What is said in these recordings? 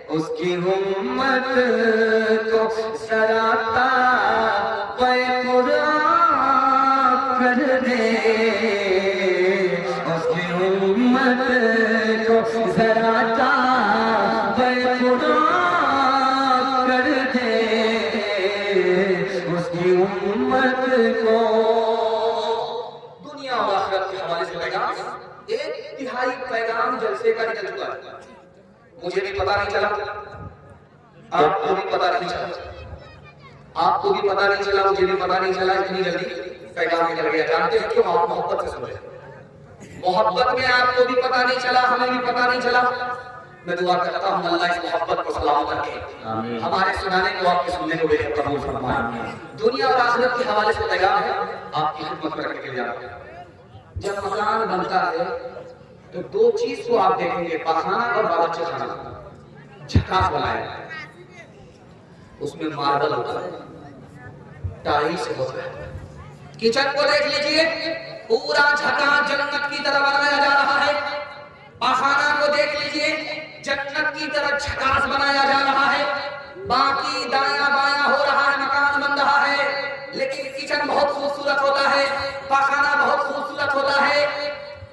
उसकी उम्मत को जरा क़ुरान कर दे, उसकी उम्मत को जरा क़ुरान कर दे, उसकी उम्मत को। दुनिया और आखिरत के हवाले से पैगाम, 1/3 पैगाम जलसे का निकल चुका है। मुझे भी पता नहीं चला, आपको भी पता नहीं चला, आपको भी पता नहीं चला, मुझे भी पता नहीं चला, इतनी जल्दी पैगाम निकल गया। जानते हैं क्यों? आप मोहब्बत से सुन रहे हैं। मोहब्बत में आपको भी पता नहीं चला, हमें भी पता नहीं चला। मैं दुआ करता हूँ अल्लाह इस मोहब्बत को सलामत रखे, हमारे सुनाने को, आपके सुनने को बेहद कबूल फरमाए। दुनिया और आखिरत के हवाले से पैगाम है, आपकी खिदमत में रखने के लिए जा रहा हूं। जब मकान बनता है तो 2 चीज को आप देखेंगे, पाखाना और बावर्ची खाना। झकास बनाया, उसमें मार्बल होता है, टाइल्स होता है। किचन को देख लीजिए, पूरा झकास जन्नत की तरह बनाया जा रहा है। पाखाना को देख लीजिए, जन्नत की तरह झकास बनाया जा रहा है। बाकी दाया बाया हो रहा है, मकान बन रहा है, लेकिन किचन बहुत खूबसूरत होता है, पाखाना बहुत खूबसूरत होता है।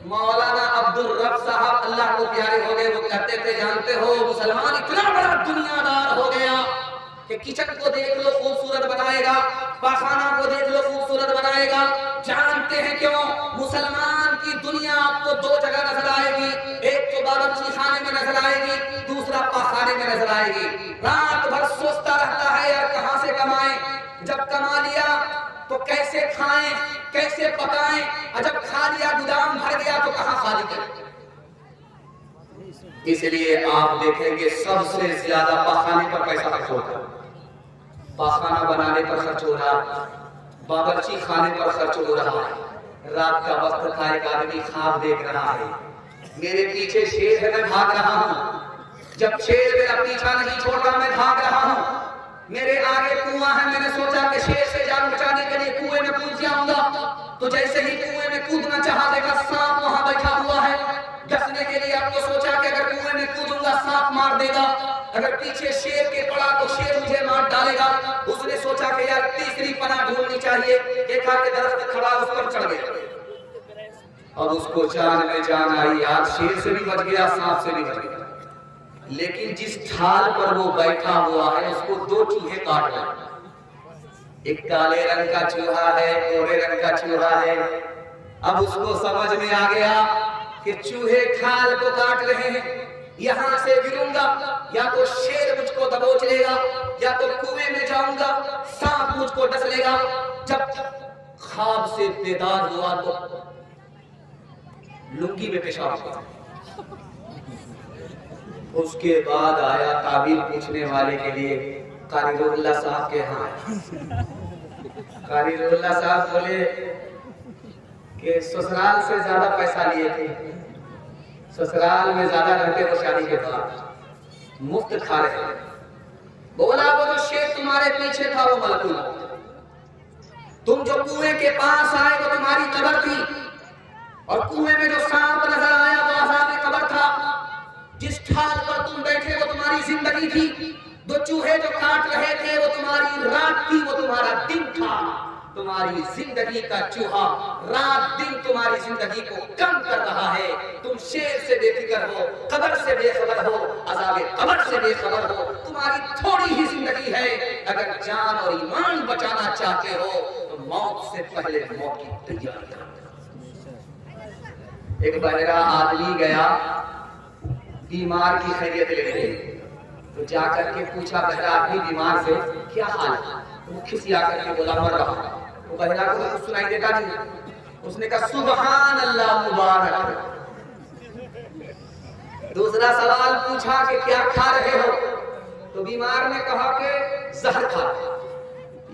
मौलाना अब्दुल रब साहब अल्लाह को प्यारे हो गए, वो कहते थे, जानते हो मुसलमान इतना बड़ा दुनियादार हो गया कि किचन को देख लो खूबसूरत बनाएगा, पाखाना को देख लो खूबसूरत बनाएगा। जानते हैं क्यों? मुसलमान की दुनिया आपको 2 जगह नजर आएगी, एक तो बावर्ची खाने में नजर आएगी, दूसरा पाखाने में नजर आएगी। रात भर सोचता रहता है यार कहां से कमाएं, जब कमा लिया तो कैसे खाएं, कैसे पकाएं, और जब खा लिया गोदाम भर गया तो कहां खाली करें। इसलिए आप देखेंगे सबसे ज्यादा पाखाने पर पैसा खर्च होता है। पाखाना बनाने पर खर्च हो रहा है, बावर्ची खाने पर खर्च हो रहा है। रात का वक्त था, एक आदमी ख्वाब देख रहा है, मेरे पीछे शेर है, मैं भाग रहा हूं। जब शेर मेरा पीछा नहीं छोड़ रहा, मैं भाग रहा हूं। मेरे आगे कुआं है, मैंने सोचा कि शेर से जान बचाने के लिए कुएं में कूद जाऊंगा। तो जैसे ही कुएं में कूदना चाहा, देखा सांप वहां बैठा हुआ है डसने के लिए। अब तो सोचा कि अगर कुएं में कूदूंगा सांप मार देगा, अगर पीछे शेर के पड़ा तो शेर मुझे मार डालेगा। उसने सोचा कि यार तीसरी पनाह ढूंढनी चाहिए, देखा कि दरख्त खड़ा, उस पर चढ़ गया। अब उसको जान में जान आई, यार शेर से भी बच गया, सांप से भी बच गया। लेकिन जिस ढाल पर वो बैठा हुआ है उसको 2 चूहे काट गए। एक काले रंग का चूहा है, गोरे रंग का चूहा है। अब उसको समझ में आ गया कि चूहे खाल को काट रहे हैं, यहां से गिरूंगा या तो शेर मुझको दबोच लेगा, या तो कुएं में जाऊंगा सांप मुझको डस लेगा। जब ख्वाब से बेदार हुआ तो लुंगी में पेशाब हुआ। उसके बाद आया ताबीर पूछने वाले के लिए, कारी रुल्ला साहब के यहाँ। कारी रुल्ला साहब बोले कि ससुराल से ज्यादा पैसा लिए थे, ससुराल में ज्यादा रहते हो, शादी के बाद मुफ्त खा रहे। बोला वो जो शेर तुम्हारे पीछे था वो मलकुल मौत। तुम जो कुएं के पास आए वो तुम्हारी कब्र थी, और कुएं में जो सांप नजर आया वो अज़ाब कब्र था। जिस ढाल पर तुम बैठे वो तुम्हारी जिंदगी थी। 2 चूहे जो काट रहे थे वो तुम्हारी रात थी, वो तुम्हारा दिन था। तुम्हारी जिंदगी का चूहा रात दिन तुम्हारी जिंदगी को कम कर रहा है। तुम शेर से बेफिक्र हो, कब्र से बेखबर हो, अज़ाब कब्र से बेखबर हो। तुम्हारी थोड़ी ही जिंदगी है, अगर जान और ईमान बचाना चाहते हो तो मौत से पहले मौत की तैयारी करो। एक बहरा आदमी गया बीमार की खैरियत लेने, तो जाकर के पूछा, बहरा आदमी बीमार से क्या हाल है? वो खिसिया करके बोला मर रहा। वो बहरा को कुछ सुनाई देता नहीं। उसने कहा सुबहान अल्लाह मुबारक। दूसरा सवाल पूछा कि क्या खा रहे हो? तो बीमार ने कहा कि जहर खा रहे।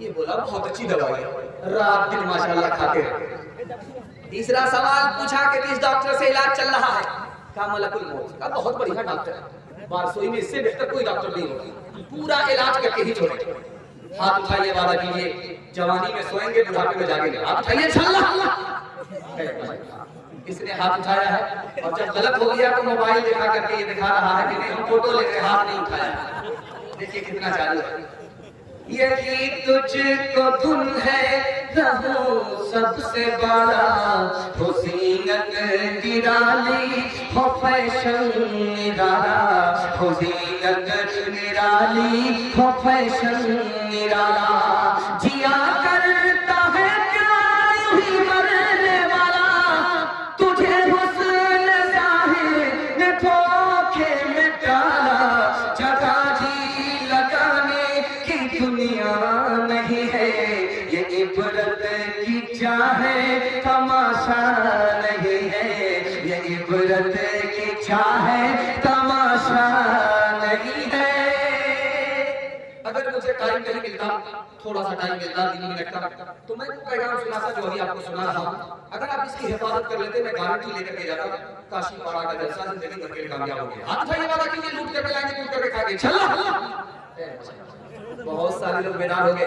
ये बोला बहुत अच्छी दवाई है, रात दिन माशाल्लाह खाते रहे। तीसरा सवाल पूछा कि किस डॉक्टर से इलाज चल रहा है? कहा मलकुल मौत का बहुत बढ़िया डॉक्टर है, बारसोई में इससे बेहतर कोई डॉक्टर नहीं होगा, पूरा इलाज करके ही छोड़ेंगे। हाथ उठाइए, वादा कीजिए, जवानी में सोएंगे बुढ़ापे में जागेंगे। हाथ उठाइए इंशाअल्लाह। इसने हाथ उठाया है और जब गलत हो गया तो मोबाइल दिखा करके ये दिखा रहा है कि नहीं हम फोटो ले रहे, हाथ नहीं उठाया। देखिए कितना चालू है। यही तुझको धुन है रहूं सबसे बड़ा, हो ज़ीनत निराली हो फैशन निराला, हो ज़ीनत निराली हो फैशन निराला। जिया करता है प्यार ही मरने वाला, तुझे हुस्न ज़ाहिर ने धोखे में डाला। जगह जी लगाने की दुनिया नहीं है, ये इबरत की चाहे तमाशा नहीं है, ये इबरत की चाहे तमाशा नहीं है। अगर मुझे टाइम नहीं मिलता, थोड़ा सा टाइम मिलता 3 मिनट का, तो मैं पैगाम सुनाता जो अभी आपको सुना रहा हूँ। अगर आप इसकी हिफाजत कर लेते, मैं गारंटी लेकर के जाता काशी पारा का जलसा जिंदगी भर के कामयाब हो गया। हाथ उठाइए वाला कीजिए, लूट करके लाएंगे, लूट करके खाएंगे, चलो। बहुत सारे लोग बेदार हो गए,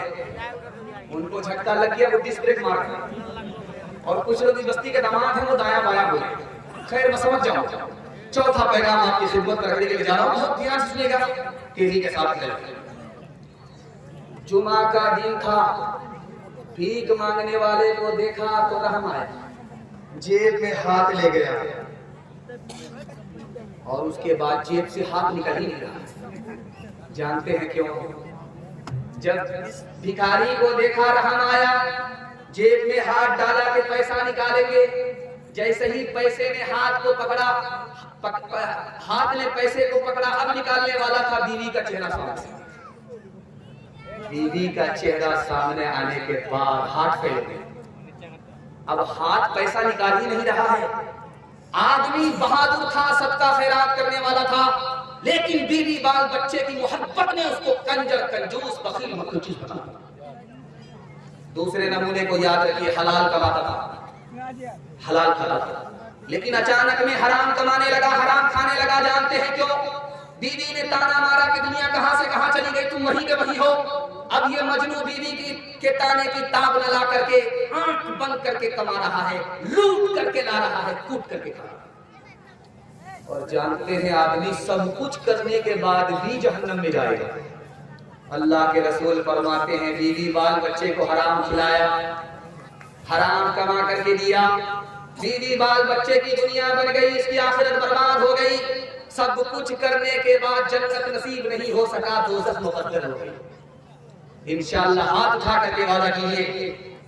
उनको झटका लग गया, वो डिस्क ब्रेक मार गए, और कुछ लोग इस बस्ती के दामाद हैं वो दाया बाया हो गए। खैर मैं समझ जाऊं। चौथा पैगाम आपकी खिदमत में रखने के लिए जा रहा हूं, बहुत ध्यान से सुनिएगा, तेजी के साथ चलें। जुमा का दिन था, भीख मांगने वाले को देखा तो रहम आया, जेब में हाथ ले गया और उसके बाद जेब से हाथ निकल ही नहीं रहा। जानते हैं क्यों? जब भिखारी को देखा रहम आया, जेब में हाथ डाला कि पैसा निकालेंगे, जैसे ही पैसे ने हाथ को पकड़ा, हाथ ने पैसे को पकड़ा, अब निकालने वाला था, बीवी का चेहरा सामने। बीवी का चेहरा सामने आने के बाद हाथ फैल गए। अब हाथ पैसा निकाल ही नहीं रहा है। आदमी बहादुर था, सबका खैरात करने वाला था, लेकिन बीवी बाल बच्चे की मोहब्बत ने उसको कंजर, कंजूस, बखील, मखलूच बना। दूसरे नमूने को याद रखिए, हलाल कमाता था, हलाल खाता था, लेकिन अचानक में हराम कमाने लगा, हराम खाने लगा। जानते हैं क्यों? बीवी ने ताना मारा कि दुनिया कहां से कहां चली गई, तुम वहीं के वहीं हो। अब ये मजनू बीवी के ताने की ताब न ला करके, आंख बंद करके कमा रहा है, लूट करके ला रहा है, कूट करके खा रहा है। और जानते हैं आदमी सब कुछ करने के बाद भी जहन्नम में जाएगा। अल्लाह के रसूल फरमाते हैं, बीवी बाल बच्चे को हराम खिलाया, हराम कमा करके दिया, बीवी बाल बच्चे की दुनिया बन गई, इसकी आखिरत बर्बाद हो गई। सब कुछ करने के बाद जन्नत नसीब नहीं हो सका, दोज़ख मुक़द्दर हो गई। इंशाअल्लाह हाथ उठा करके वादा कीजिए,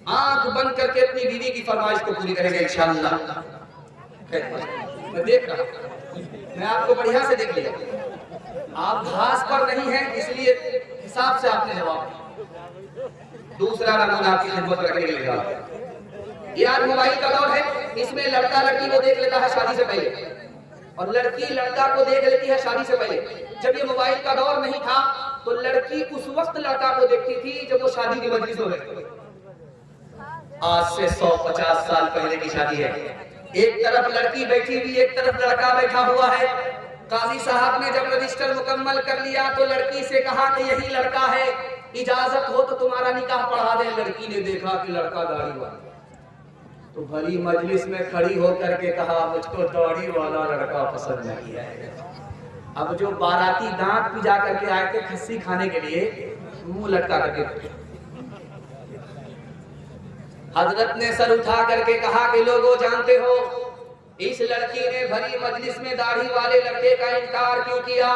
आंख बंद करके अपनी बीवी की फरमाइश को पूरी करेंगे इंशाअल्लाह। मैं देख रहा हूं, मैं आपको बढ़िया से देख लिया, आप घास पर नहीं हैं, इसलिए हिसाब से आपने जवाब। दूसरा नमूना आपकी खिदमत रखने के लिए, यार मोबाइल का दौर है, इसमें लड़का लड़की को देख लेता है शादी से पहले, और लड़की लड़का को देख लेती है शादी से पहले। जब ये मोबाइल का दौर नहीं था तो लड़की उस वक्त लड़का को देखती थी जब वो शादी की मजलिस में बैठी। आज से 150 साल पहले की शादी है। एक तरफ लड़की बैठी हुई, एक तरफ लड़का बैठा हुआ है। काजी साहब ने जब रजिस्टर मुकम्मल कर लिया तो लड़की से कहा कि यही लड़का है, इजाजत हो तो तुम्हारा निकाह पढ़ा दे। लड़की ने देखा कि लड़का दाढ़ी वाला, तो भरी मजलिस में खड़ी होकर के कहा, मुझको दाढ़ी वाला लड़का पसंद नहीं है। अब जो बाराती दांत पिजा करके आए थे खस्सी खाने के लिए, मुंह लटका करके, हजरत ने सर उठा करके कहा कि लोगों जानते हो इस लड़की ने भरी मजलिस में दाढ़ी वाले लड़के का इनकार क्यों किया?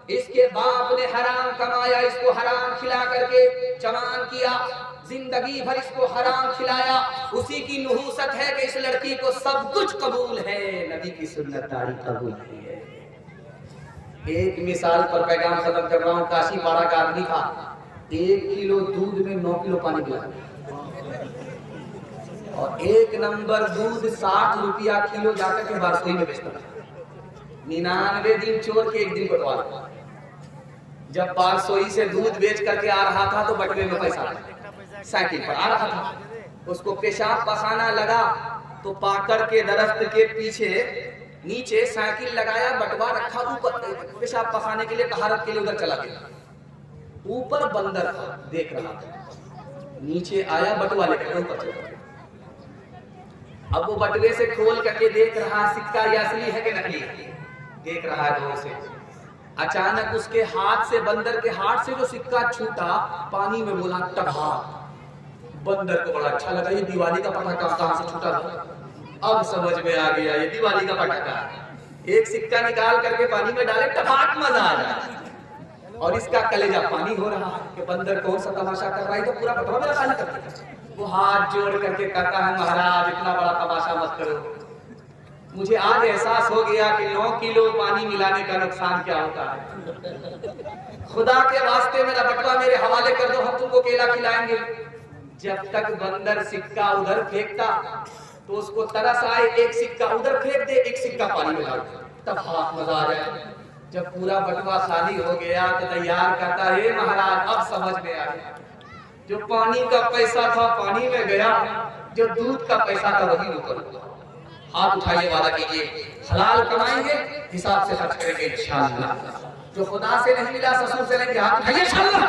इसके बाप ने हराम कमाया, इसको हराम खिला करके जवान किया, जिंदगी भर इसको हराम खिलाया। उसी की नहूसत है कि इस लड़की को सब कुछ कबूल है, नबी की सुन्नत दाढ़ी कबूल नहीं है। एक मिसाल पर पैगाम खत्म कर रहा हूँ। काशी पारा का आदमी था, 1 किलो दूध में 9 किलो पानी पिला, और 1 नंबर दूध 60 रुपया किलो जाकर के बारसोई में बेचता था। 99 दिन चोर के 1 दिन कटवा। जब बारसोई से दूध बेच करके आ रहा था तो बटवे में पैसा, साइकिल पर आ रहा था, उसको पेशाब पखाना लगा तो पाकड़ के दरख्त के पीछे नीचे साइकिल लगाया, बटवा रखा ऊपर पेशाब पखाने के लिए, तहारत के लिए उधर चला गया। ऊपर बंदर था, देख रहा था, नीचे आया बटवा लेकर ऊपर चला गया। अब वो बटुए से खोल करके देख रहा है सिक्का ये असली है कि नकली है, देख रहा है गौर से। अचानक उसके हाथ से, बंदर के हाथ से जो सिक्का छूटा, पानी में बोला टभा। बंदर को बड़ा अच्छा लगा, ये दिवाली का पटाखा कहां से छूटा था। अब समझ में आ गया ये दिवाली का पटाखा। एक सिक्का निकाल करके पानी में डाले, टपाक मजा आ जाए। और इसका कलेजा पानी हो रहा है कि बंदर कौन सा तमाशा कर रहा है, तो पूरा बटुआ मेरा खाली कर दिया। वो हाथ जोड़ करके कहता है महाराज इतना बड़ा तमाशा मत करो, मुझे आज एहसास हो गया कि 9 किलो पानी मिलाने का नुकसान क्या होता है। खुदा के वास्ते मेरा बटुआ मेरे हवाले कर दो, हम तुमको केला खिलाएंगे। जब तक बंदर सिक्का उधर फेंकता तो उसको तरस आए, एक सिक्का उधर फेंक दे, एक सिक्का पानी में डाल दे, तब हाथ मजा आ जाए। जब पूरा बटुआ खाली हो गया तो तैयार करता है महाराज अब समझ में आ गया, जो पानी का पैसा था पानी में गया, जो दूध का पैसा था वही ऊपर हुआ। हाथ उठाइए, वादा कीजिए हलाल कमाएंगे, हिसाब से खर्च करेंगे इंशाअल्लाह। जो खुदा से नहीं मिला ससुर से लेंगे, हाथ उठाइए इंशाअल्लाह।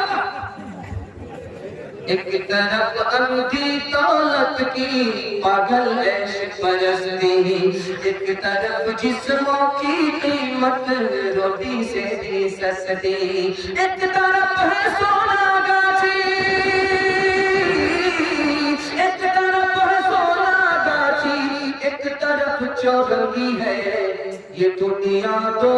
एक तरफ अंधी दौलत की पागल ऐश परस्ती, एक तरफ जिस्मों की कीमत रोटी से भी सस्ती, एक तरफ है सोना गाछी, एक तरफ है सोना गाछी, एक तरफ चौरंगी है, ये दुनिया तो